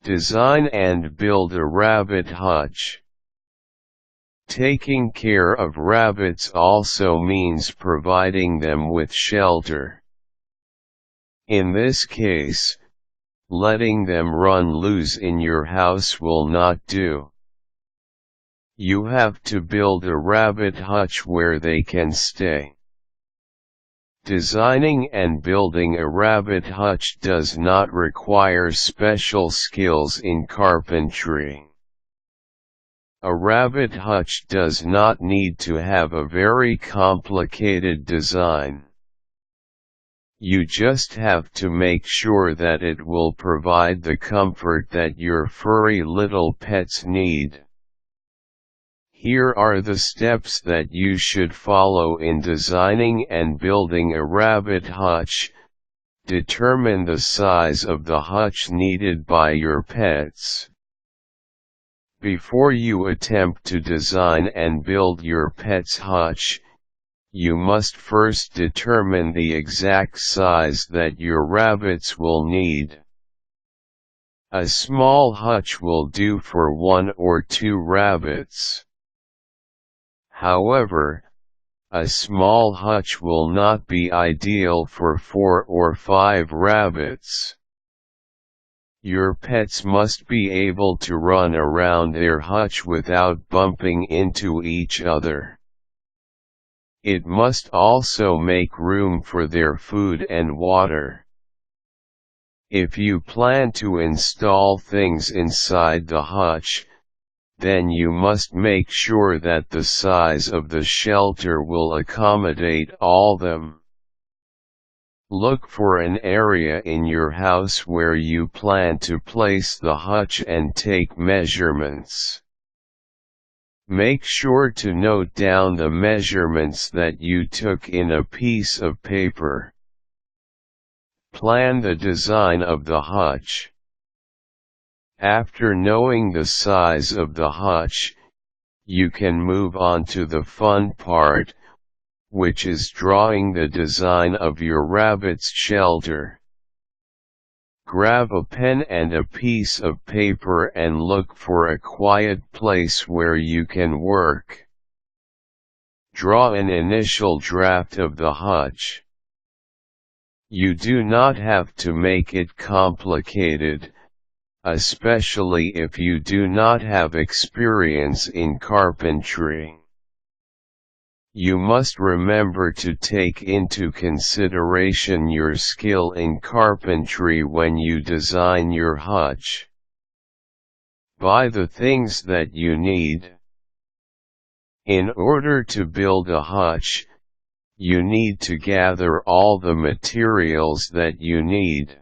Design and build a rabbit hutch. Taking care of rabbits also means providing them with shelter. In this case, letting them run loose in your house will not do. You have to build a rabbit hutch where they can stay. Designing and building a rabbit hutch does not require special skills in carpentry. A rabbit hutch does not need to have a very complicated design. You just have to make sure that it will provide the comfort that your furry little pets need. Here are the steps that you should follow in designing and building a rabbit hutch. Determine the size of the hutch needed by your pets. Before you attempt to design and build your pet's hutch, you must first determine the exact size that your rabbits will need. A small hutch will do for 1 or 2 rabbits. However, a small hutch will not be ideal for 4 or 5 rabbits. Your pets must be able to run around their hutch without bumping into each other. It must also make room for their food and water. If you plan to install things inside the hutch, then you must make sure that the size of the shelter will accommodate all them. Look for an area in your house where you plan to place the hutch and take measurements. Make sure to note down the measurements that you took in a piece of paper. Plan the design of the hutch. After knowing the size of the hutch, you can move on to the fun part, which is drawing the design of your rabbit's shelter. Grab a pen and a piece of paper and look for a quiet place where you can work. Draw an initial draft of the hutch. You do not have to make it complicated, especially if you do not have experience in carpentry. You must remember to take into consideration your skill in carpentry when you design your hutch. Buy the things that you need. In order to build a hutch, you need to gather all the materials that you need.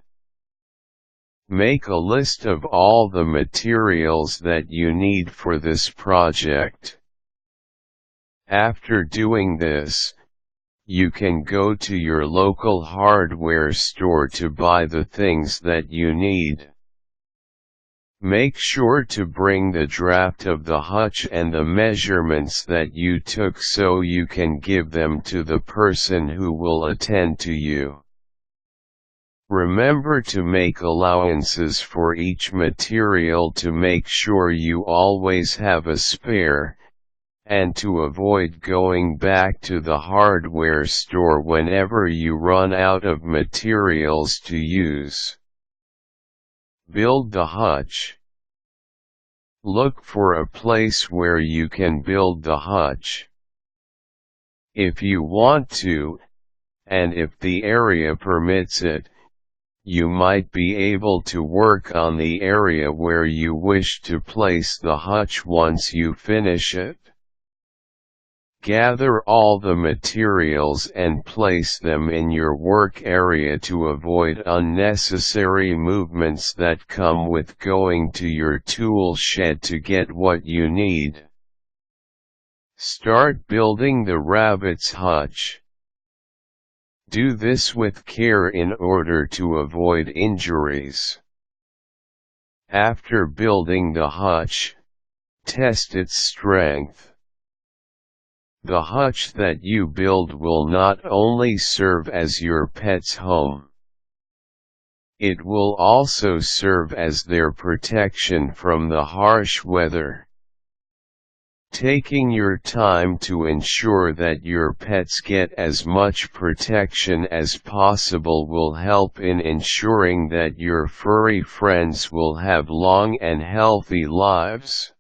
Make a list of all the materials that you need for this project. After doing this, you can go to your local hardware store to buy the things that you need. Make sure to bring the draft of the hutch and the measurements that you took so you can give them to the person who will attend to you. Remember to make allowances for each material to make sure you always have a spare, and to avoid going back to the hardware store whenever you run out of materials to use. Build the hutch. Look for a place where you can build the hutch. If you want to, and if the area permits it, you might be able to work on the area where you wish to place the hutch once you finish it. Gather all the materials and place them in your work area to avoid unnecessary movements that come with going to your tool shed to get what you need. Start building the rabbit's hutch. Do this with care in order to avoid injuries. After building the hutch, test its strength. The hutch that you build will not only serve as your pet's home. It will also serve as their protection from the harsh weather. Taking your time to ensure that your pets get as much protection as possible will help in ensuring that your furry friends will have long and healthy lives.